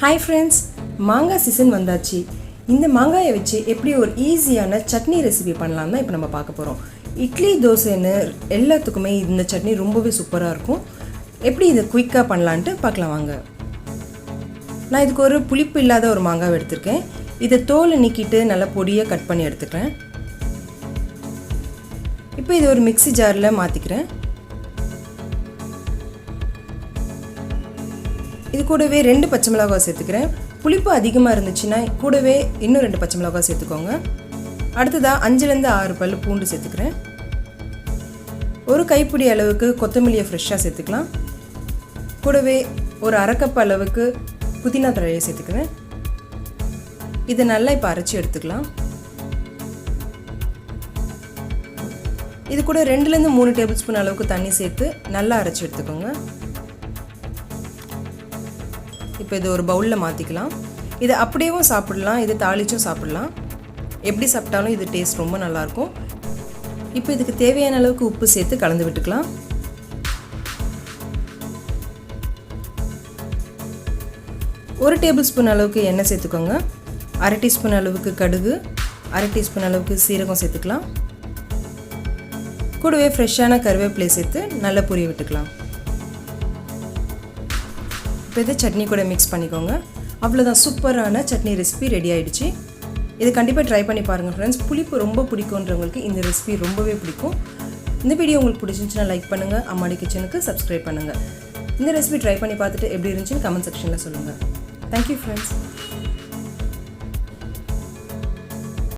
Hi friends, மாங்காய் season வந்தாச்சு. இந்த மாங்காயை வச்சு எப்படி ஒரு ஈஸியான சட்னி ரெசிபி பண்ணலாம் தான் இப்போ நம்ம பார்க்க போகிறோம். இட்லி தோசைன்னு எல்லாத்துக்குமே இந்த சட்னி ரொம்பவே சூப்பராக இருக்கும். எப்படி இதை குயிக்காக பண்ணலான்ட்டு பார்க்கலாம் வாங்க. நான் இதுக்கு ஒரு புளிப்பு இல்லாத ஒரு மாங்காய் எடுத்திருக்கேன். இதை தோலை நீக்கிட்டு நல்லா பொடியாக கட் பண்ணி எடுத்துக்கிறேன். இப்போ இது ஒரு மிக்ஸி ஜாரில் மாற்றிக்கிறேன். இது கூடவே 2 பச்சை மிளகாய் சேர்த்துக்கிறேன். புளிப்பு அதிகமாக இருந்துச்சுன்னா கூடவே இன்னும் 2 பச்சை மிளகாய் சேர்த்துக்கோங்க. அடுத்ததாக 5லேருந்து 6 பல் பூண்டு சேர்த்துக்கிறேன். ஒரு கைப்பிடி அளவுக்கு கொத்தமல்லியை ஃப்ரெஷ்ஷாக சேர்த்துக்கலாம். கூடவே ஒரு அரை கப் அளவுக்கு புதினா தழையை சேர்த்துக்கிறேன். இதை நல்லா இப்போ அரைச்சி எடுத்துக்கலாம். இது கூட 2லேருந்து 3 டேபிள் ஸ்பூன் அளவுக்கு தண்ணி சேர்த்து நல்லா அரைச்சி எடுத்துக்கோங்க. இப்போ இது ஒரு பவுலில் மாற்றிக்கலாம். இதை அப்படியேவும் சாப்பிடலாம், இது தாளிச்சும் சாப்பிடலாம். எப்படி சாப்பிட்டாலும் இது டேஸ்ட் ரொம்ப நல்லாயிருக்கும். இப்போ இதுக்கு தேவையான அளவுக்கு உப்பு சேர்த்து கலந்து விட்டுக்கலாம். ஒரு டேபிள் ஸ்பூன் அளவுக்கு எண்ணெய் சேர்த்துக்கோங்க. அரை டீஸ்பூன் அளவுக்கு கடுகு, அரை டீஸ்பூன் அளவுக்கு சீரகம் சேர்த்துக்கலாம். கூடவே ஃப்ரெஷ்ஷான கருவேப்பிலை சேர்த்து நல்லா பொரிய விட்டுக்கலாம். இப்போ இதை சட்னி கூட மிக்ஸ் பண்ணிக்கோங்க. அவ்வளோதான், சூப்பரான சட்னி ரெசிபி ரெடி ஆகிடுச்சு. இது கண்டிப்பாக ட்ரை பண்ணி பாருங்கள் ஃப்ரெண்ட்ஸ். புளிப்பு ரொம்ப பிடிக்குன்றவங்களுக்கு இந்த ரெசிபி ரொம்பவே பிடிக்கும். இந்த வீடியோ உங்களுக்கு பிடிச்சிருந்துச்சுன்னா லைக் பண்ணுங்கள். அம்மாடி கிச்சனுக்கு சப்ஸ்கிரைப் பண்ணுங்கள். இந்த ரெசிபி ட்ரை பண்ணி பார்த்துட்டு எப்படி இருந்துச்சுன்னு கமெண்ட் செக்ஷனில் சொல்லுங்கள். Thank you friends.